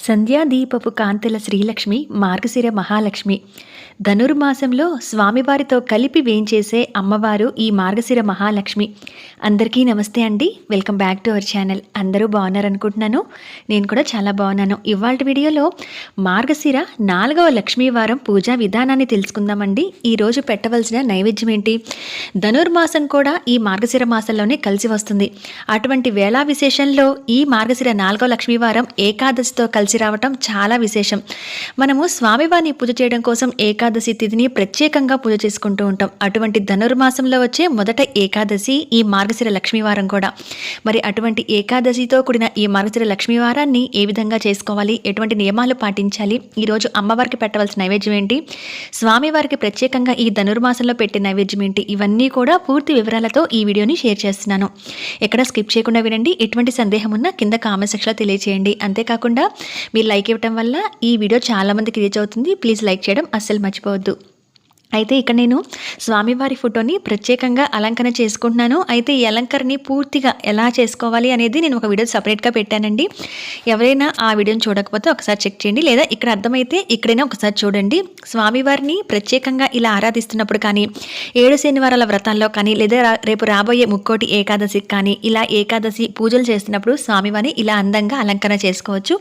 సంధ్యాదీపపు కాంతుల శ్రీలక్ష్మి మార్గశిర మహాలక్ష్మి ధనుర్మాసంలో స్వామివారితో కలిపి వేంచేసే అమ్మవారు ఈ మార్గశిర మహాలక్ష్మి. అందరికీ నమస్తే అండి, welcome back to our channel. అందరూ బాగున్నారనుకుంటున్నాను. నేను కూడా చాలా బాగున్నాను. ఇవాళ వీడియోలో మార్గశిర 4వ లక్ష్మీవారం పూజా విధానాన్ని తెలుసుకుందామండి. ఈరోజు పెట్టవలసిన నైవేద్యం ఏంటి? ధనుర్మాసం కూడా ఈ మార్గశిర మాసంలోనే కలిసి వస్తుంది. అటువంటి వేళా విశేషంలో ఈ మార్గశిర 4వ లక్ష్మీవారం ఏకాదశితో కలిసి రావటం చాలా విశేషం. మనము స్వామివారిని పూజ చేయడం కోసం ఏకాదశి తిథిని ప్రత్యేకంగా పూజ చేసుకుంటూ ఉంటాం. అటువంటి ధనుర్మాసంలో వచ్చే మొదట ఏకాదశి ఈ మార్గశిర లక్ష్మీవారం కూడా. మరి అటువంటి ఏకాదశితో కూడిన ఈ మార్గశిర లక్ష్మీవారాన్ని ఏ విధంగా చేసుకోవాలి, ఎటువంటి నియమాలు పాటించాలి, ఈరోజు అమ్మవారికి పెట్టవలసిన నైవేద్యం ఏంటి, స్వామివారికి ప్రత్యేకంగా ఈ ధనుర్మాసంలో పెట్టే నైవేద్యం ఏంటి, ఇవన్నీ కూడా పూర్తి వివరాలతో ఈ వీడియోని షేర్ చేస్తున్నాను. ఎక్కడ స్కిప్ చేయకుండా వినండి. ఎటువంటి సందేహం ఉన్నా కింద కామెంట్ సెక్షన్లో తెలియజేయండి. అంతేకాకుండా మీరు లైక్ ఇవ్వటం వల్ల ఈ వీడియో చాలామందికి రీచ్ అవుతుంది. ప్లీజ్ లైక్ చేయడం అస్సలు మర్చిపోవద్దు. అయితే ఇక్కడ నేను స్వామివారి ఫోటోని ప్రత్యేకంగా అలంకరణ చేసుకుంటున్నాను. అయితే ఈ అలంకరణని పూర్తిగా ఎలా చేసుకోవాలి అనేది నేను ఒక వీడియో సపరేట్గా పెట్టానండి. ఎవరైనా ఆ వీడియోని చూడకపోతే ఒకసారి చెక్ చేయండి, లేదా ఇక్కడ అర్థమైతే ఇక్కడైనా ఒకసారి చూడండి. స్వామివారిని ప్రత్యేకంగా ఇలా ఆరాధిస్తున్నప్పుడు కానీ, 7 శనివారాల వ్రతాల్లో కానీ, లేదా రేపు రాబోయే ముక్కోటి ఏకాదశికి కానీ, ఇలా ఏకాదశి పూజలు చేస్తున్నప్పుడు స్వామివారిని ఇలా అందంగా అలంకరణ చేసుకోవచ్చు.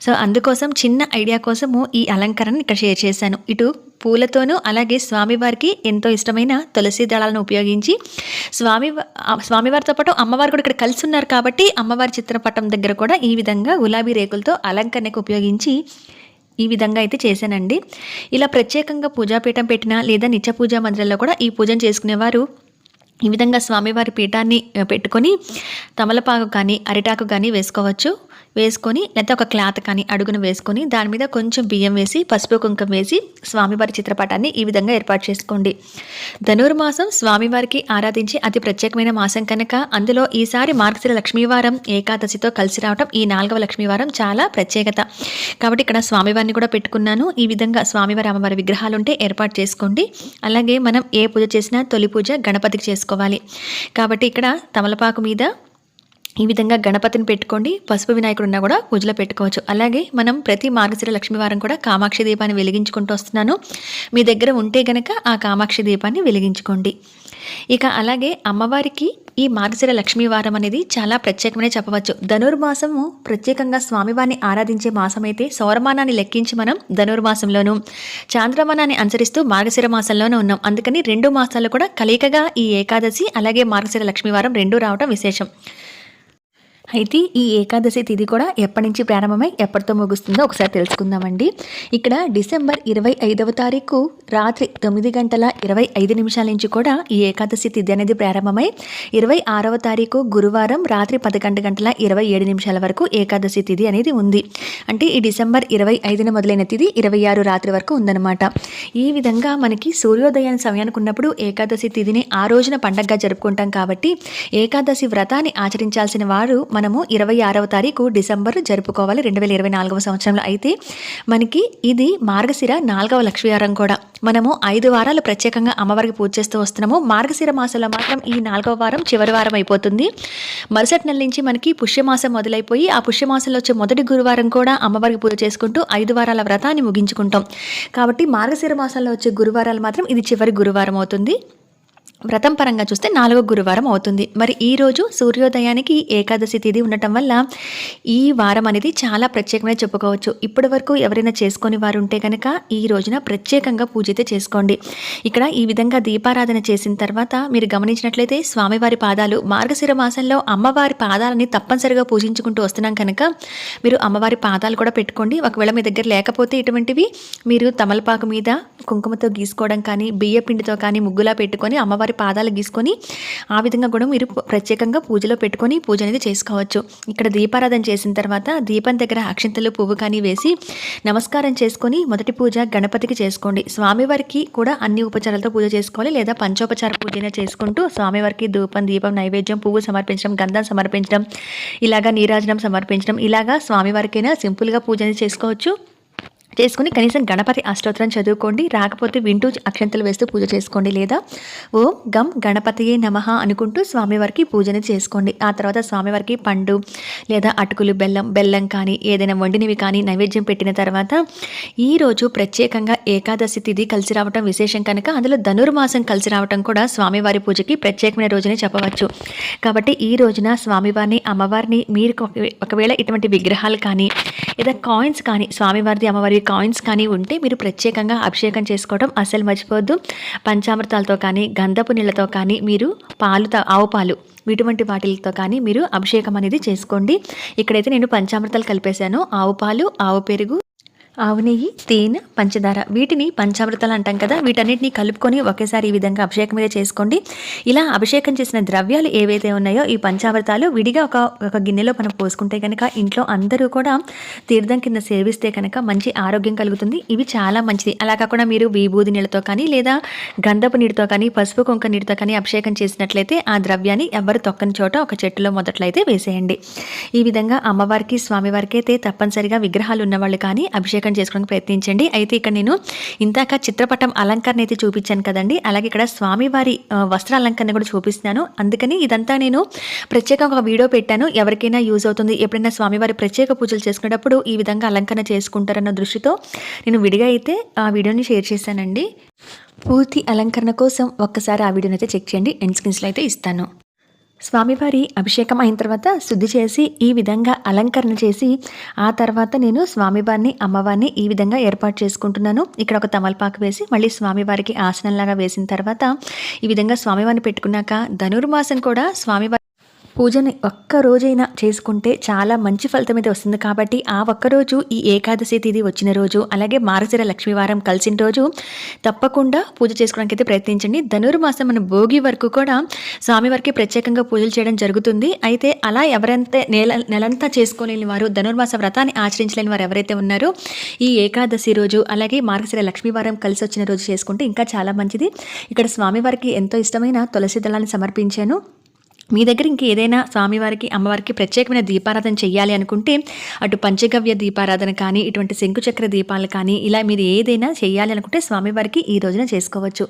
సో అందుకోసం చిన్న ఐడియా కోసము ఈ అలంకరణను ఇక్కడ షేర్ చేశాను. ఇటు పూలతోనూ అలాగే స్వామివారికి ఎంతో ఇష్టమైన తులసి దళాలను ఉపయోగించి స్వామివారితో పాటు అమ్మవారు కూడా ఇక్కడ కలిసి ఉన్నారు కాబట్టి అమ్మవారి చిత్రపటం దగ్గర కూడా ఈ విధంగా గులాబీ రేకులతో అలంకరణకు ఉపయోగించి ఈ విధంగా అయితే చేశానండి. ఇలా ప్రత్యేకంగా పూజాపీఠం పెట్టినా లేదా నిత్య పూజా మందిరంలో కూడా ఈ పూజను చేసుకునేవారు ఈ విధంగా స్వామివారి పీఠాన్ని పెట్టుకొని తమలపాకు కానీ అరిటాకు కానీ వేసుకొని లేదా ఒక క్లాత్ కానీ అడుగును వేసుకొని దాని మీద కొంచెం బియ్యం వేసి పసుపు కుంకుమ వేసి స్వామివారి చిత్రపటాన్ని ఈ విధంగా ఏర్పాటు చేసుకోండి. ధనుర్మాసం స్వామివారికి ఆరాధించే అతి ప్రత్యేకమైన మాసం కనుక అందులో ఈసారి మార్గశిర లక్ష్మీవారం ఏకాదశితో కలిసి రావటం ఈ 4వ లక్ష్మీవారం చాలా ప్రత్యేకత. కాబట్టి ఇక్కడ స్వామివారిని కూడా పెట్టుకున్నాను. ఈ విధంగా స్వామివారి అమ్మవారి విగ్రహాలు ఉంటే ఏర్పాటు చేసుకోండి. అలాగే మనం ఏ పూజ చేసినా తొలి పూజ గణపతికి చేసుకోవాలి కాబట్టి ఇక్కడ తమలపాకు మీద ఈ విధంగా గణపతిని పెట్టుకోండి. పసుపు వినాయకుడు ఉన్నా కూడా పూజలో పెట్టుకోవచ్చు. అలాగే మనం ప్రతి మార్గశిర లక్ష్మీవారం కూడా కామాక్షి దీపాన్ని వెలిగించుకుంటూ వస్తున్నాను. మీ దగ్గర ఉంటే గనక ఆ కామాక్షి దీపాన్ని వెలిగించుకోండి. ఇక అలాగే అమ్మవారికి ఈ మార్గశిర లక్ష్మీవారం అనేది చాలా ప్రత్యేకమనే చెప్పవచ్చు. ధనుర్మాసము ప్రత్యేకంగా స్వామివారిని ఆరాధించే మాసం అయితే సౌరమానాన్ని లెక్కించి మనం ధనుర్మాసంలోను, చాంద్రమానాన్ని అనుసరిస్తూ మార్గశిర మాసంలోనూ ఉన్నాం. అందుకని 2 మాసాలు కూడా కలయికగా ఈ ఏకాదశి అలాగే మార్గశిర లక్ష్మీవారం 2 రావడం విశేషం. అయితే ఈ ఏకాదశి తిథి కూడా ఎప్పటి నుంచి ప్రారంభమై ఎప్పటితో ముగుస్తుందో ఒకసారి తెలుసుకుందామండి. ఇక్కడ డిసెంబర్ 25వ తారీఖు రాత్రి 9:25 నుంచి కూడా ఈ ఏకాదశి తిథి అనేది ప్రారంభమై 26వ తారీఖు గురువారం రాత్రి 11:27 వరకు ఏకాదశి తిథి అనేది ఉంది. అంటే ఈ డిసెంబర్ 25న మొదలైన తిథి 26 రాత్రి వరకు ఉందన్నమాట. ఈ విధంగా మనకి సూర్యోదయాన్ని సమయానికి ఉన్నప్పుడు ఏకాదశి తిథిని ఆ రోజున పండగగా జరుపుకుంటాం కాబట్టి ఏకాదశి వ్రతాన్ని ఆచరించాల్సిన వారు మనము 26వ తారీఖు డిసెంబర్ జరుపుకోవాలి 2024వ సంవత్సరంలో. అయితే మనకి ఇది మార్గశిర 4వ లక్ష్మీవారం కూడా. మనము 5 వారాలు ప్రత్యేకంగా అమ్మవారికి పూజ చేస్తూ వస్తున్నాము. మార్గశిర మాసంలో మాత్రం ఈ 4వ వారం చివరి వారం అయిపోతుంది. మరుసటి నెల నుంచి మనకి పుష్యమాసం మొదలైపోయి ఆ పుష్యమాసంలో వచ్చే మొదటి గురువారం కూడా అమ్మవారికి పూజ చేసుకుంటూ 5 వారాల వ్రతాన్ని ముగించుకుంటాం. కాబట్టి మార్గశిర మాసంలో వచ్చే గురువారాలు మాత్రం ఇది చివరి గురువారం అవుతుంది. వ్రతం పరంగా చూస్తే 4వ గురువారం అవుతుంది. మరి ఈరోజు సూర్యోదయానికి ఏకాదశి తిథి ఉండటం వల్ల ఈ వారం అనేది చాలా ప్రత్యేకమైన చెప్పుకోవచ్చు. ఇప్పటి వరకు ఎవరైనా చేసుకొని వారు ఉంటే కనుక ఈ రోజున ప్రత్యేకంగా పూజ అయితే చేసుకోండి. ఇక్కడ ఈ విధంగా దీపారాధన చేసిన తర్వాత మీరు గమనించినట్లయితే స్వామివారి పాదాలు మార్గశిర మాసంలో అమ్మవారి పాదాలని తప్పనిసరిగా పూజించుకుంటూ వస్తున్నాం కనుక మీరు అమ్మవారి పాదాలు కూడా పెట్టుకోండి. ఒకవేళ మీ దగ్గర లేకపోతే ఇటువంటివి మీరు తమలపాకు మీద కుంకుమతో గీసుకోవడం కానీ, బియ్య పిండితో కానీ ముగ్గులా పెట్టుకొని అమ్మవారి పాదాలు గీసుకొని ఆ విధంగా కూడా మీరు ప్రత్యేకంగా పూజలో పెట్టుకొని పూజ అనేది చేసుకోవచ్చు. ఇక్కడ దీపారాధన చేసిన తర్వాత దీపం దగ్గర అక్షింతలు పువ్వు కానీ వేసి నమస్కారం చేసుకొని మొదటి పూజ గణపతికి చేసుకోండి. స్వామివారికి కూడా అన్ని ఉపచారాలతో పూజ చేసుకోవాలి, లేదా పంచోపచార పూజ చేసుకుంటూ స్వామివారికి ధూపం, దీపం, నైవేద్యం, పువ్వు సమర్పించడం, గంధం సమర్పించడం, ఇలాగా నీరాజనం సమర్పించడం, ఇలాగా స్వామివారికైనా సింపుల్గా పూజ అనేది చేసుకోవచ్చు. చేసుకుని కనీసం గణపతి అష్టోత్తరం చదువుకోండి. రాకపోతే వింటూ అక్షంతలు వేస్తూ పూజ చేసుకోండి. లేదా ఓం గం గణపతియే నమః అనుకుంటూ స్వామివారికి పూజను చేసుకోండి. ఆ తర్వాత స్వామివారికి పండు లేదా అటుకులు, బెల్లం కానీ ఏదైనా వండినవి కానీ నైవేద్యం పెట్టిన తర్వాత ఈరోజు ప్రత్యేకంగా ఏకాదశి తిథి కలిసి రావటం విశేషం కనుక అందులో ధనుర్మాసం కలిసి రావటం కూడా స్వామివారి పూజకి ప్రత్యేకమైన రోజునే చెప్పవచ్చు. కాబట్టి ఈ రోజున స్వామివారిని, అమ్మవారిని మీరు ఒకవేళ ఇటువంటి విగ్రహాలు కానీ లేదా కాయిన్స్ కానీ స్వామివారిది, అమ్మవారి కాయిన్స్ కానీ ఉంటే మీరు ప్రత్యేకంగా అభిషేకం చేసుకోవడం అస్సలు మర్చిపోవద్దు. పంచామృతాలతో కానీ గంధపు నీళ్ళతో కానీ మీరు ఆవు పాలు ఇటువంటి వాటితో కానీ మీరు అభిషేకం అనేది చేసుకోండి. ఇక్కడైతే నేను పంచామృతాలు కలిపేశాను. ఆవు పాలు, ఆవు పెరుగు, ఆవు నెయ్యి, తేనె, పంచదార వీటిని పంచామృతాలు అంటాం కదా, వీటన్నిటిని కలుపుకొని ఒకేసారి ఈ విధంగా అభిషేకం మీద చేసుకోండి. ఇలా అభిషేకం చేసిన ద్రవ్యాలు ఏవైతే ఉన్నాయో ఈ పంచామృతాలు విడిగా ఒక గిన్నెలో మనం పోసుకుంటే కనుక ఇంట్లో అందరూ కూడా తీర్థం కింద సేవిస్తే కనుక మంచి ఆరోగ్యం కలుగుతుంది. ఇవి చాలా మంచిది. అలా కాకుండా మీరు విభూది నీళ్ళతో కానీ లేదా గంధపు నీటితో కానీ పసుపు కుంకుమ నీటితో కానీ అభిషేకం చేసినట్లయితే ఆ ద్రవ్యాన్ని ఎవరు తొక్కని చోట ఒక చెట్టులో మొదట్లో అయితే వేసేయండి. ఈ విధంగా అమ్మవారికి, స్వామివారికి అయితే తప్పనిసరిగా విగ్రహాలు ఉన్నవాళ్ళు కానీ అభిషేకం చేసుకోవడానికి ప్రయత్నించండి. అయితే ఇక్కడ నేను ఇందాక చిత్రపటం అలంకరణ అయితే చూపించాను కదండి, అలాగే ఇక్కడ స్వామివారి వస్త్ర అలంకరణ కూడా చూపిస్తున్నాను. అందుకని ఇదంతా నేను ప్రత్యేకంగా ఒక వీడియో పెట్టాను, ఎవరికైనా యూజ్ అవుతుంది. ఎప్పుడైనా స్వామివారి ప్రత్యేక పూజలు చేసుకునేటప్పుడు ఈ విధంగా అలంకరణ చేసుకుంటారన్న దృష్టితో నేను విడిగా అయితే ఆ వీడియోని షేర్ చేశానండి. పూర్తి అలంకరణ కోసం ఒక్కసారి ఆ వీడియోని అయితే చెక్ చేయండి. ఎండ్ స్క్రీన్స్లో అయితే ఇస్తాను. స్వామివారి అభిషేకం అయిన తర్వాత శుద్ధి చేసి ఈ విధంగా అలంకరణ చేసి ఆ తర్వాత నేను స్వామివారిని, అమ్మవారిని ఈ విధంగా ఏర్పాటు చేసుకుంటున్నాను. ఇక్కడ ఒక తమలపాకు వేసి మళ్ళీ స్వామివారికి ఆసనంలాగా వేసిన తర్వాత ఈ విధంగా స్వామివారిని పెట్టుకున్నాక ధనుర్మాసం కూడా స్వామివారి పూజని ఒక్క రోజైనా చేసుకుంటే చాలా మంచి ఫలితం అయితే వస్తుంది. కాబట్టి ఆ ఒక్కరోజు ఈ ఏకాదశి తిథి వచ్చిన రోజు అలాగే మార్గశిర లక్ష్మీవారం కలిసిన రోజు తప్పకుండా పూజ చేసుకోవడానికి అయితే ప్రయత్నించండి. ధనుర్మాసం మన భోగి వరకు కూడా స్వామివారికి ప్రత్యేకంగా పూజలు చేయడం జరుగుతుంది. అయితే అలా ఎవరైతే నెలంతా చేసుకోలేని వారు, ధనుర్మాస వ్రతాన్ని ఆచరించలేని వారు ఎవరైతే ఉన్నారో ఈ ఏకాదశి రోజు అలాగే మార్గశిర లక్ష్మీవారం కలిసి వచ్చిన రోజు చేసుకుంటే ఇంకా చాలా మంచిది. ఇక్కడ స్వామివారికి ఎంతో ఇష్టమైన తులసి దళాన్ని సమర్పించాను. మీ దగ్గర ఇంకేదైనా స్వామివారికి, అమ్మవారికి ప్రత్యేకమైన దీపారాధన చేయాలి అనుకుంటే అటు పంచగవ్య దీపారాధన కానీ ఇటువంటి శంకుచక్ర దీపాలు కానీ ఇలా మీరు ఏదైనా చేయాలి అనుకుంటే స్వామివారికి ఈ రోజున చేసుకోవచ్చు.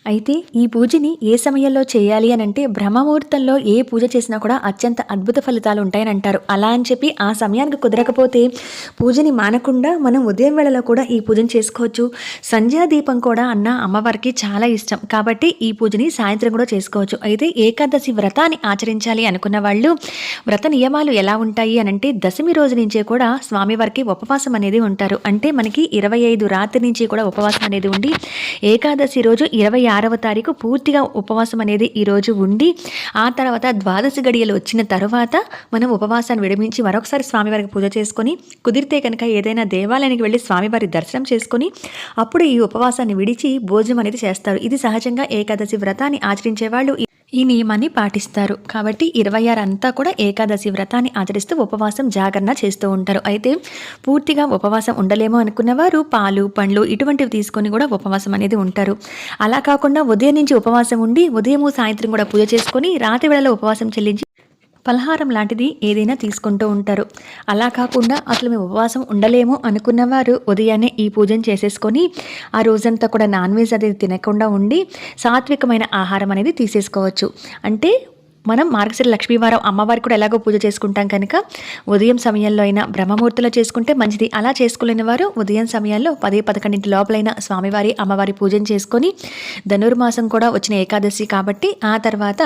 అయితే ఈ పూజని ఏ సమయంలో చేయాలి అని అంటే బ్రహ్మముహూర్తంలో ఏ పూజ చేసినా కూడా అత్యంత అద్భుత ఫలితాలు ఉంటాయని అంటారు. అలా అని చెప్పి ఆ సమయానికి కుదరకపోతే పూజని మానకుండా మనం ఉదయం వేళలో కూడా ఈ పూజను చేసుకోవచ్చు. సంధ్యాదీపం కూడా అమ్మవారికి చాలా ఇష్టం కాబట్టి ఈ పూజని సాయంత్రం కూడా చేసుకోవచ్చు. అయితే ఏకాదశి వ్రతాన్ని ఆచరించాలి అనుకున్న వాళ్ళు వ్రత నియమాలు ఎలా ఉంటాయి అని అంటే దశమి రోజు నుంచే కూడా స్వామివారికి ఉపవాసం అనేది ఉంటారు. అంటే మనకి 25 రాత్రి నుంచి కూడా ఉపవాసం అనేది ఉండి ఏకాదశి రోజు 26వ తారీఖు పూర్తిగా ఉపవాసం అనేది ఈరోజు ఉండి ఆ తర్వాత ద్వాదశి గడియలు వచ్చిన తర్వాత మనం ఉపవాసాన్ని విడమించి మరొకసారి స్వామివారికి పూజ చేసుకొని కుదిరితే కనుక ఏదైనా దేవాలయానికి వెళ్ళి స్వామివారి దర్శనం చేసుకొని అప్పుడు ఈ ఉపవాసాన్ని విడిచి భోజనం అనేది చేస్తారు. ఇది సహజంగా ఏకాదశి వ్రతాన్ని ఆచరించే వాళ్ళు ఈ నియమాన్ని పాటిస్తారు. కాబట్టి 26 అంతా కూడా ఏకాదశి వ్రతాన్ని ఆచరిస్తూ ఉపవాసం జాగరణ చేస్తూ ఉంటారు. అయితే పూర్తిగా ఉపవాసం ఉండలేమో అనుకున్న వారు పాలు, పండ్లు ఇటువంటివి తీసుకొని కూడా ఉపవాసం అనేది ఉంటారు. అలా కాకుండా ఉదయం నుంచి ఉపవాసం ఉండి ఉదయం సాయంత్రం కూడా పూజ చేసుకొని రాత్రి వేళలో ఉపవాసం చెల్లించి పలహారం లాంటిది ఏదైనా తీసుకుంటూ ఉంటారు. అలా కాకుండా అసలు మేము ఉపవాసం ఉండలేము అనుకున్నవారు ఉదయాన్నే ఈ పూజను చేసేసుకొని ఆ రోజంతా కూడా నాన్ వెజ్ అనేది తినకుండా ఉండి సాత్వికమైన ఆహారం అనేది తీసేసుకోవచ్చు. అంటే మనం మార్గశిర లక్ష్మీవారం అమ్మవారికి కూడా ఎలాగో పూజ చేసుకుంటాం కనుక ఉదయం సమయంలో అయినా బ్రహ్మముహూర్తంలో చేసుకుంటే మంచిది. అలా చేసుకోలేని వారు ఉదయం సమయంలో 10-11 లోపలైన స్వామివారి, అమ్మవారి పూజను చేసుకొని ధనుర్మాసం కూడా వచ్చిన ఏకాదశి కాబట్టి ఆ తర్వాత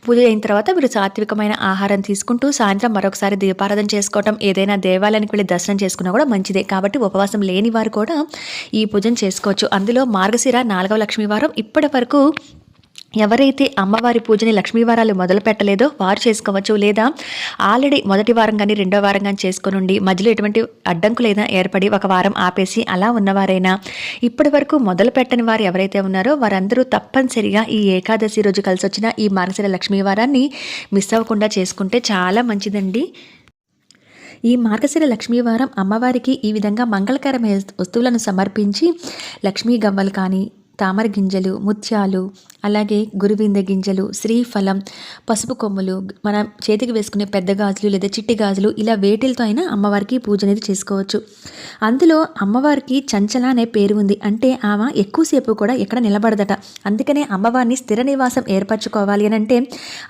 పూజ అయిన తర్వాత మీరు సాత్వికమైన ఆహారం తీసుకుంటూ సాయంత్రం మరొకసారి దీపారాధన చేసుకోవటం, ఏదైనా దేవాలయానికి వెళ్ళి దర్శనం చేసుకున్నా కూడా మంచిదే. కాబట్టి ఉపవాసం లేని వారు కూడా ఈ పూజను చేసుకోవచ్చు. అందులో మార్గశిర 4వ లక్ష్మీవారం ఇప్పటి వరకు ఎవరైతే అమ్మవారి పూజని లక్ష్మీవారాలు మొదలు పెట్టలేదో వారు చేసుకోవచ్చు. లేదా ఆల్రెడీ మొదటి వారం కానీ రెండో వారం కానీ చేసుకొని ఉండి మధ్యలో ఎటువంటి అడ్డంకులైనా ఏర్పడి ఒక వారం ఆపేసి అలా ఉన్నవారైనా ఇప్పటి వరకు మొదలు పెట్టని వారు ఎవరైతే ఉన్నారో వారందరూ తప్పనిసరిగా ఈ ఏకాదశి రోజు కలిసి వచ్చిన ఈ మార్గశిర లక్ష్మీవారాన్ని మిస్ అవ్వకుండా చేసుకుంటే చాలా మంచిదండి. ఈ మార్గశిర లక్ష్మీవారం అమ్మవారికి ఈ విధంగా మంగళకరమైన వస్తువులను సమర్పించి లక్ష్మీ గవ్వలు కానీ, తామర గింజలు, ముత్యాలు, అలాగే గురువింద గింజలు, శ్రీఫలం, పసుపు కొమ్ములు, మనం చేతికి వేసుకునే పెద్ద గాజులు లేదా చిట్టి గాజులు ఇలా వేటిలతో అయినా అమ్మవారికి పూజ అనేది చేసుకోవచ్చు. అందులో అమ్మవారికి చంచల అనే పేరు ఉంది. అంటే ఆమె ఎక్కువసేపు కూడా ఎక్కడ నిలబడదట. అందుకనే అమ్మవారిని స్థిర నివాసం ఏర్పరచుకోవాలి అని అంటే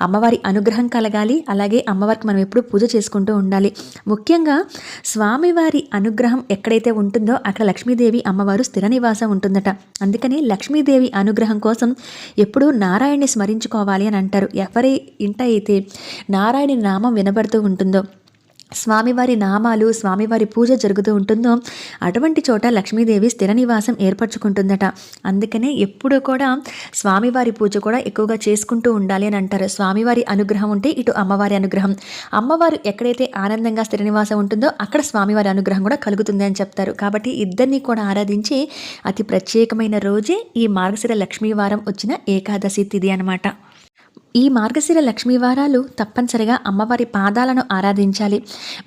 అమ్మవారి అనుగ్రహం కలగాలి. అలాగే అమ్మవారికి మనం ఎప్పుడు పూజ చేసుకుంటూ ఉండాలి. ముఖ్యంగా స్వామివారి అనుగ్రహం ఎక్కడైతే ఉంటుందో అక్కడ లక్ష్మీదేవి అమ్మవారు స్థిర నివాసం ఉంటుందట. అందుకని లక్ష్మీదేవి అనుగ్రహం కోసం ఎప్పుడూ నారాయణ్ణి స్మరించుకోవాలి అని అంటారు. ఎవరి ఇంట అయితే నారాయణి నామం వినబడుతూ ఉంటుందో, స్వామివారి నామాలు, స్వామివారి పూజ జరుగుతూ ఉంటుందో అటువంటి చోట లక్ష్మీదేవి స్థిర నివాసం ఏర్పరచుకుంటుందట. అందుకనే ఎప్పుడూ కూడా స్వామివారి పూజ కూడా ఎక్కువగా చేసుకుంటూ ఉండాలి అని అంటారు. స్వామివారి అనుగ్రహం ఉంటే ఇటు అమ్మవారి అనుగ్రహం, అమ్మవారు ఎక్కడైతే ఆనందంగా స్థిర నివాసం ఉంటుందో అక్కడ స్వామివారి అనుగ్రహం కూడా కలుగుతుంది అని చెప్తారు. కాబట్టి ఇద్దరిని కూడా ఆరాధించి అతి ప్రత్యేకమైన రోజే ఈ మార్గశిర లక్ష్మీవారం వచ్చిన ఏకాదశి తిథి అన్నమాట. ఈ మార్గశిర లక్ష్మీవారాలు తప్పనిసరిగా అమ్మవారి పాదాలను ఆరాధించాలి.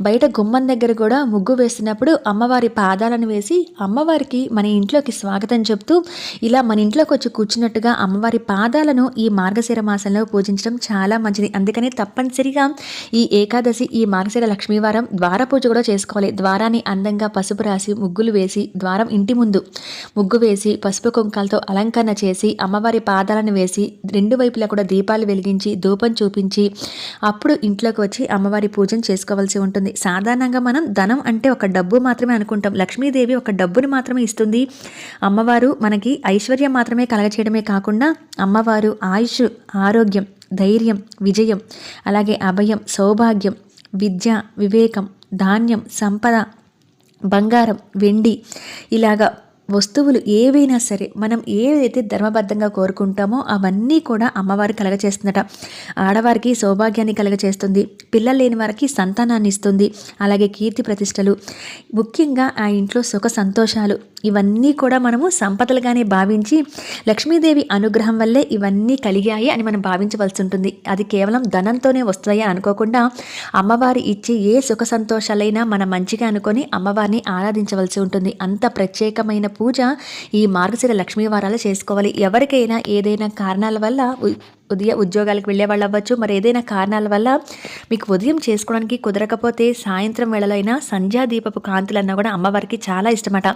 బయట గుమ్మం దగ్గర కూడా ముగ్గు వేసినప్పుడు అమ్మవారి పాదాలను వేసి అమ్మవారికి మన ఇంట్లోకి స్వాగతం చెప్తూ ఇలా మన ఇంట్లోకి వచ్చి కూర్చున్నట్టుగా అమ్మవారి పాదాలను ఈ మార్గశిర మాసంలో పూజించడం చాలా మంచిది. అందుకని తప్పనిసరిగా ఈ ఏకాదశి, ఈ మార్గశిర లక్ష్మీవారం ద్వార పూజ కూడా చేసుకోవాలి. ద్వారాన్ని అందంగా పసుపు రాసి ముగ్గులు వేసి ద్వారం ఇంటి ముందు ముగ్గు వేసి పసుపు కుంకాలతో అలంకరణ చేసి అమ్మవారి పాదాలను వేసి రెండు వైపులా కూడా దీపాలు వెలిగించి ధూపం చూపించి అప్పుడు ఇంట్లోకి వచ్చి అమ్మవారి పూజను చేసుకోవాల్సి ఉంటుంది. సాధారణంగా మనం ధనం అంటే ఒక డబ్బు మాత్రమే అనుకుంటాం. లక్ష్మీదేవి ఒక డబ్బుని మాత్రమే ఇస్తుంది. అమ్మవారు మనకి ఐశ్వర్యం మాత్రమే కలగచేయడమే కాకుండా అమ్మవారు ఆయుష్, ఆరోగ్యం, ధైర్యం, విజయం, అలాగే అభయం, సౌభాగ్యం, విద్య, వివేకం, ధాన్యం, సంపద, బంగారం, వెండి ఇలాగా వస్తువులు ఏవైనా సరే మనం ఏదైతే ధర్మబద్ధంగా కోరుకుంటామో అవన్నీ కూడా అమ్మవారు కలగచేస్తుందట. ఆడవారికి సౌభాగ్యాన్ని కలగచేస్తుంది, పిల్లలు లేని వారికి సంతానాన్ని ఇస్తుంది, అలాగే కీర్తి ప్రతిష్టలు, ముఖ్యంగా ఆ ఇంట్లో సుఖ సంతోషాలు ఇవన్నీ కూడా మనము సంపదలుగానే భావించి లక్ష్మీదేవి అనుగ్రహం వల్లే ఇవన్నీ కలిగాయి అని మనం భావించవలసి ఉంటుంది. అది కేవలం ధనంతోనే వస్తాయా అనుకోకుండా అమ్మవారి ఇచ్చే ఏ సుఖ సంతోషాలైనా మన మంచిగా అనుకొని అమ్మవారిని ఆరాధించవలసి ఉంటుంది. అంత ప్రత్యేకమైన పూజ ఈ మార్గశిర లక్ష్మీవారాలు చేసుకోవాలి. ఎవరికైనా ఏదైనా కారణాల వల్ల ఉద్యోగాలకు వెళ్ళే వాళ్ళు అవ్వచ్చు, మరి ఏదైనా కారణాల వల్ల మీకు ఉదయం చేసుకోవడానికి కుదరకపోతే సాయంత్రం వేళలైనా సంధ్యాదీపపు కాంతులన్నా కూడా అమ్మవారికి చాలా ఇష్టమట.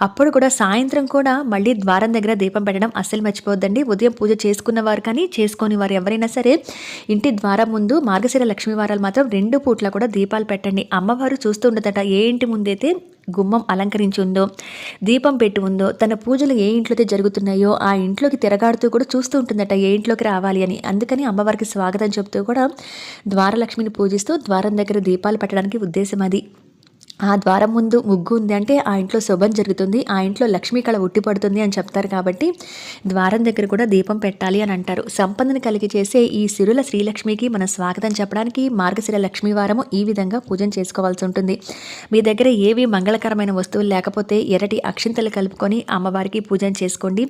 అప్పుడు కూడా సాయంత్రం కూడా మళ్ళీ ద్వారం దగ్గర దీపం పెట్టడం అస్సలు మర్చిపోవద్దండి. ఉదయం పూజ చేసుకున్న వారు కానీ చేసుకోని వారు ఎవరైనా సరే ఇంటి ద్వారం ముందు మార్గశిర లక్ష్మీవారాలు మాత్రం 2 పూట్ల కూడా దీపాలు పెట్టండి. అమ్మవారు చూస్తూ ఉండదట. ఏ ఇంటి ముందైతే గుమ్మం అలంకరించి ఉందో, దీపం పెట్టి ఉందో, తన పూజలు ఏ ఇంట్లో జరుగుతున్నాయో ఆ ఇంట్లోకి తిరగాడుతూ కూడా చూస్తూ ఉంటుందట ఏ ఇంట్లోకి రావాలి అని. అందుకని అమ్మవారికి స్వాగతం చెప్తూ కూడా ద్వారలక్ష్మిని పూజిస్తూ ద్వారం దగ్గర దీపాలు పెట్టడానికి ఉద్దేశం అది. ఆ ద్వారం ముందు ముగ్గు ఉంది అంటే ఆ ఇంట్లో శుభం జరుగుతుంది, ఆ ఇంట్లో లక్ష్మీ కళ ఉట్టిపడుతుంది అని చెప్తారు. కాబట్టి ద్వారం దగ్గర కూడా దీపం పెట్టాలి అని అంటారు. సంపదను కలిగి చేసే ఈ సిరుల శ్రీలక్ష్మికి మన స్వాగతం చెప్పడానికి మార్గశిర లక్ష్మీవారము ఈ విధంగా పూజన చేసుకోవాల్సి ఉంటుంది. మీ దగ్గర ఏవి మంగళకరమైన వస్తువులు లేకపోతే ఎర్రటి అక్షింతలు కలుపుకొని అమ్మవారికి పూజన చేసుకోండి.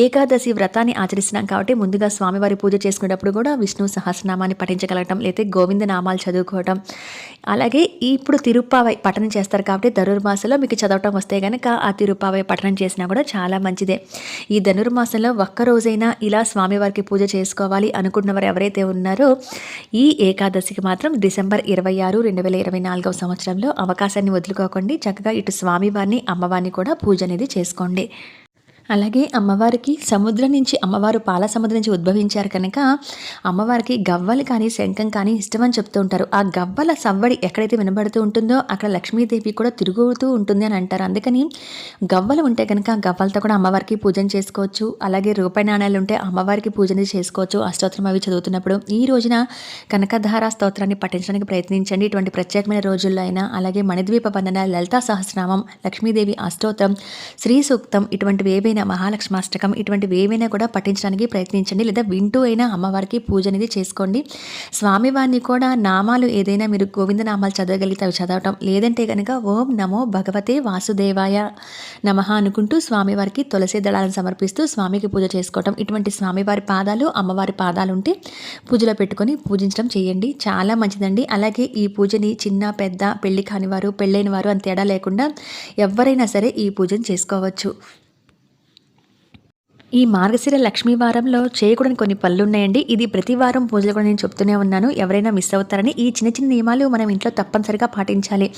ఏకాదశి వ్రతాన్ని ఆచరిస్తున్నాం కాబట్టి ముందుగా స్వామివారి పూజ చేసుకునేటప్పుడు కూడా విష్ణు సహస్రనామాన్ని పఠించగలగటం, లేకపోతే గోవింద నామాలు చదువుకోవటం, అలాగే ఇప్పుడు తిరుప్పావై పఠనం చేస్తారు కాబట్టి ధనుర్మాసంలో మీకు చదవటం వస్తే కనుక ఆ తిరుప్పావై పఠనం చేసినా కూడా చాలా మంచిదే. ఈ ధనుర్మాసంలో ఒక్కరోజైనా ఇలా స్వామివారికి పూజ చేసుకోవాలి అనుకున్న వారు ఎవరైతే ఉన్నారో ఈ ఏకాదశికి మాత్రం డిసెంబర్ 26, 2024 సంవత్సరంలో అవకాశాన్ని వదులుకోకండి. చక్కగా ఇటు స్వామివారిని అమ్మవారిని కూడా పూజ అనేది చేసుకోండి. అలాగే అమ్మవారికి సముద్రం నుంచి అమ్మవారు పాల సముద్రం నుంచి ఉద్భవించారు కనుక అమ్మవారికి గవ్వలు కానీ శంఖం కానీ ఇష్టమని చెప్తూ ఉంటారు. ఆ గవ్వల సవ్వడి ఎక్కడైతే వినబడుతూ ఉంటుందో అక్కడ లక్ష్మీదేవి కూడా తిరుగుతూ ఉంటుంది అని అంటారు. అందుకని గవ్వలు ఉంటే కనుక గవ్వలతో కూడా అమ్మవారికి పూజన చేసుకోవచ్చు. అలాగే రూపాయి నాణ్యాలు ఉంటే అమ్మవారికి పూజన చేసుకోవచ్చు అష్టోత్తరం అవి చదువుతున్నప్పుడు. ఈ రోజున కనకధార స్తోత్రాన్ని పఠించడానికి ప్రయత్నించండి. ఇటువంటి ప్రత్యేకమైన రోజుల్లో అయినా అలాగే మణిద్వీప బంధన, లలితా సహస్రనామం, లక్ష్మీదేవి అష్టోత్తరం, శ్రీ సూక్తం ఇటువంటివి ఏవైనా మహాలక్ష్మాష్టకం ఇటువంటివి ఏవైనా కూడా పఠించడానికి ప్రయత్నించండి. లేదా వింటూ అయినా అమ్మవారికి పూజ అనేది చేసుకోండి. స్వామివారిని కూడా నామాలు ఏదైనా మీరు గోవింద నామాలు చదవగలిగితే అవి చదవటం, లేదంటే కనుక ఓం నమో భగవతే వాసుదేవాయ నమః అనుకుంటూ స్వామివారికి తులసి దళాలను సమర్పిస్తూ స్వామికి పూజ చేసుకోవటం, ఇటువంటి స్వామివారి పాదాలు అమ్మవారి పాదాలు ఉంటే పూజలో పెట్టుకొని పూజించడం చేయండి. చాలా మంచిదండి. అలాగే ఈ పూజని చిన్న పెద్ద, పెళ్లి కాని వారు, పెళ్ళైన వారు అని తేడా లేకుండా ఎవరైనా సరే ఈ పూజను చేసుకోవచ్చు. ఈ మార్గశిర లక్ష్మీ వారంలో చేయకూడని కొన్ని పనులున్నాయండి. ఇది ప్రతి వారం పూజలు కూడా నేను చెప్తూనే ఉన్నాను. ఎవరైనా మిస్ అవుతారని ఈ చిన్న చిన్న నియమాలు మనం ఇంట్లో తప్పనిసరిగా పాటించాలి.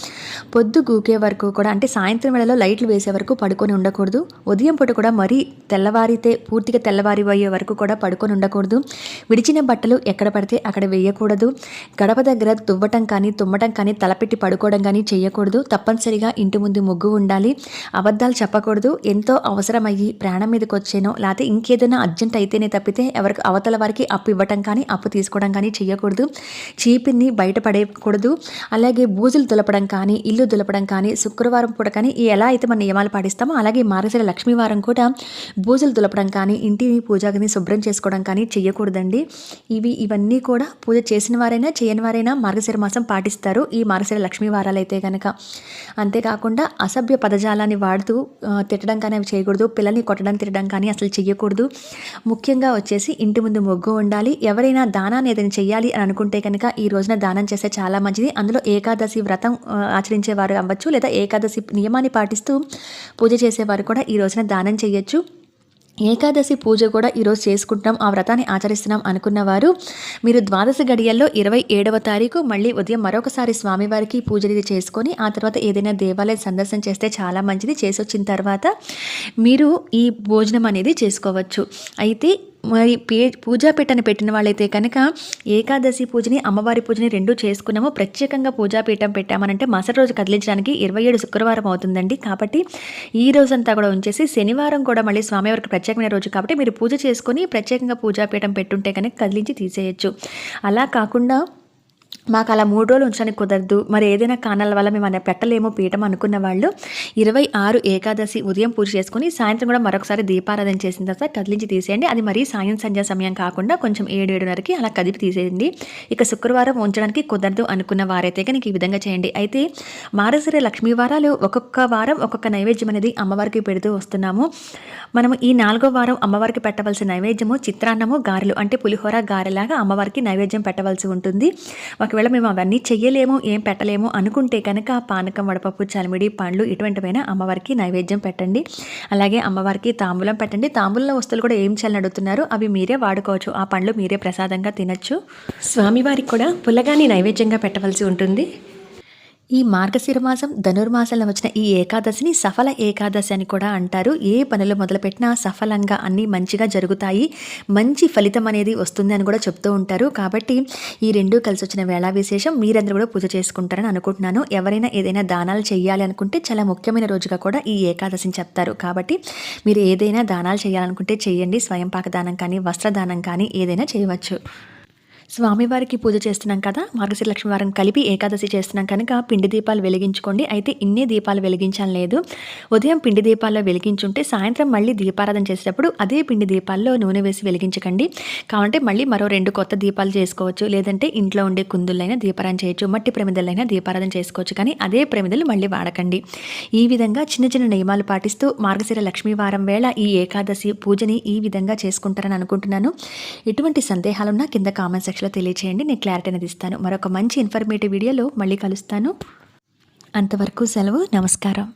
పొద్దు గూకే వరకు కూడా అంటే సాయంత్రం వేళలో లైట్లు వేసే వరకు పడుకొని ఉండకూడదు. ఉదయం పూట కూడా మరీ తెల్లవారితే పూర్తిగా తెల్లవారిపోయే వరకు కూడా పడుకొని ఉండకూడదు. విడిచిన బట్టలు ఎక్కడ పడితే అక్కడ వేయకూడదు. గడప దగ్గర తువ్వటం కానీ తుమ్మటం కానీ తలపెట్టి పడుకోవడం కానీ చేయకూడదు. తప్పనిసరిగా ఇంటి ముందు ముగ్గు ఉండాలి. అబద్ధాలు చెప్పకూడదు. ఎంతో అవసరమయ్యి ప్రాణం మీదకి వచ్చేనో లేకపోతే ఇంకేదైనా అర్జెంట్ అయితేనే తప్పితే ఎవరికి అవతల వారికి అప్పు ఇవ్వటం కానీ అప్పు తీసుకోవడం కానీ చేయకూడదు. చీపిని బయట పడేయకూడదు. అలాగే బూజులు దులపడం కానీ ఇల్లు దులపడం కానీ శుక్రవారం పూట కానీ ఎలా అయితే మన నియమాలు పాటిస్తామో అలాగే మార్గశిర లక్ష్మీ వారం కూడా బూజులు దులపడం కానీ ఇంటిని పూజాగదిని శుభ్రం చేసుకోవడం కానీ చేయకూడదండి. ఇవన్నీ కూడా పూజ చేసిన వారైనా చేయని వారైనా మార్గశిర మాసం పాటిస్తారు ఈ మార్గశిర లక్ష్మీ వారాలు అయితే కనుక. అంతేకాకుండా అసభ్య పదజాలాన్ని వాడుతూ తిట్టడం కానీ అవి చేయకూడదు. పిల్లల్ని కొట్టడం తిట్టడం కానీ అసలు చెయ్యకూడదు. ముఖ్యంగా వచ్చేసి ఇంటి ముందు ముగ్గు ఉండాలి. ఎవరైనా దానాన్ని ఏదైనా చెయ్యాలి అని అనుకుంటే కనుక ఈ రోజున దానం చేస్తే చాలా మంచిది. అందులో ఏకాదశి వ్రతం ఆచరించేవారు అవ్వచ్చు లేదా ఏకాదశి నియమాన్ని పాటిస్తూ పూజ చేసేవారు కూడా ఈ రోజున దానం చేయొచ్చు. ఏకాదశి పూజ కూడా ఈరోజు చేసుకుంటున్నాం ఆ వ్రతాన్ని ఆచరిస్తున్నాం అనుకున్నవారు మీరు ద్వాదశి గడియల్లో 27వ తారీఖు మళ్ళీ ఉదయం మరొకసారి స్వామివారికి పూజలు చేసుకొని ఆ తర్వాత ఏదైనా దేవాలయం సందర్శన చేస్తే చాలా మంచిది. చేసి వచ్చిన తర్వాత మీరు ఈ భోజనం అనేది చేసుకోవచ్చు. అయితే మరి పూజాపీఠను పెట్టిన వాళ్ళైతే కనుక ఏకాదశి పూజని అమ్మవారి పూజని రెండూ చేసుకున్నాము. ప్రత్యేకంగా పూజాపీఠం పెట్టామనంటే మరుసటి రోజు కదిలించడానికి 27 శుక్రవారం అవుతుందండి. కాబట్టి ఈ రోజంతా కూడా ఉంచేసి శనివారం కూడా మళ్ళీ స్వామివారికి ప్రత్యేకమైన రోజు కాబట్టి మీరు పూజ చేసుకొని ప్రత్యేకంగా పూజాపీఠం పెట్టుంటే కనుక కదిలించి తీసేయచ్చు. అలా కాకుండా మాకు అలా 3 రోజులు ఉంచడానికి కుదరదు, మరి ఏదైనా కారణాల వల్ల మేము అలా పెట్టలేమో పీఠం అనుకున్న వాళ్ళు 26 ఏకాదశి ఉదయం పూజ చేసుకుని సాయంత్రం కూడా మరొకసారి దీపారాధన చేసిన తర్వాత కదిలించి తీసేయండి. అది మరీ సంధ్యా సమయం కాకుండా కొంచెం 7:30కి అలా కదిపి తీసేయండి. ఇక శుక్రవారం ఉంచడానికి కుదరదు అనుకున్న వారైతే కనుక ఈ విధంగా చేయండి. అయితే మార్గశిర లక్ష్మీ వారాలు ఒక్కొక్క వారం ఒక్కొక్క నైవేద్యం అనేది అమ్మవారికి పెడుతూ వస్తున్నాము. మనము ఈ 4వ వారం అమ్మవారికి పెట్టవలసిన నైవేద్యము చిత్రాన్నము గారెలు అంటే పులిహోర గారెలాగా అమ్మవారికి నైవేద్యం పెట్టవలసి ఉంటుంది. ఒకవేళ మేము అవన్నీ చెయ్యలేము ఏం పెట్టలేము అనుకుంటే కనుక పానకం వడపప్పు చలిమిడి పండ్లు ఇటువంటివైనా అమ్మవారికి నైవేద్యం పెట్టండి. అలాగే అమ్మవారికి తాంబూలం పెట్టండి. తాంబూలం వస్తువులు కూడా ఏం చేయాలని అడుగుతున్నారు అవి మీరే వాడుకోవచ్చు. ఆ పండ్లు మీరే ప్రసాదంగా తినచ్చు. స్వామివారికి కూడా పుల్లగాని నైవేద్యంగా పెట్టవలసి ఉంటుంది. ఈ మార్గశిర మాసం ధనుర్మాసంలో వచ్చిన ఈ ఏకాదశిని సఫల ఏకాదశి అని కూడా అంటారు. ఏ పనులు మొదలుపెట్టినా సఫలంగా అన్నీ మంచిగా జరుగుతాయి, మంచి ఫలితం అనేది వస్తుంది అని కూడా చెప్తూ ఉంటారు. కాబట్టి ఈ రెండూ కలిసి వచ్చిన వేళ విశేషం మీరందరూ కూడా పూజ చేసుకుంటారని అనుకుంటున్నాను. ఎవరైనా ఏదైనా దానాలు చేయాలి అనుకుంటే చాలా ముఖ్యమైన రోజుగా కూడా ఈ ఏకాదశిని చెప్తారు. కాబట్టి మీరు ఏదైనా దానాలు చేయాలనుకుంటే చేయండి. స్వయంపాక దానం కానీ వస్త్రదానం కానీ ఏదైనా చేయవచ్చు. స్వామివారికి పూజ చేస్తున్నాం కదా, మార్గశిర లక్ష్మీ వారం కలిపి ఏకాదశి చేస్తున్నాం కనుక పిండి దీపాలు వెలిగించుకోండి. అయితే ఇన్నే దీపాలు వెలిగించాలని లేదు. ఉదయం పిండి దీపాల్లో వెలిగించుంటే సాయంత్రం మళ్ళీ దీపారాధన చేసేటప్పుడు అదే పిండి దీపాల్లో నూనె వేసి వెలిగించకండి. కావంటే మళ్ళీ మరో 2 కొత్త దీపాలు చేసుకోవచ్చు. లేదంటే ఇంట్లో ఉండే కుందులైనా దీపారాధన చేయొచ్చు, మట్టి ప్రమిదలైనా దీపారాధన చేసుకోవచ్చు. కానీ అదే ప్రమిదలు మళ్ళీ వాడకండి. ఈ విధంగా చిన్న చిన్న నియమాలు పాటిస్తూ మార్గశిర లక్ష్మీ వారం వేళ ఈ ఏకాదశి పూజని ఈ విధంగా చేసుకుంటారని అనుకుంటున్నాను. ఎటువంటి సందేహాలున్నా కింద కామెంట్ సెక్షన్లో తెలియచేయండి. నేను క్లారిటీ అనేది ఇస్తాను. మరొక మంచి ఇన్ఫర్మేటివ్ వీడియోలో మళ్ళీ కలుస్తాను. అంతవరకు సెలవు. నమస్కారం.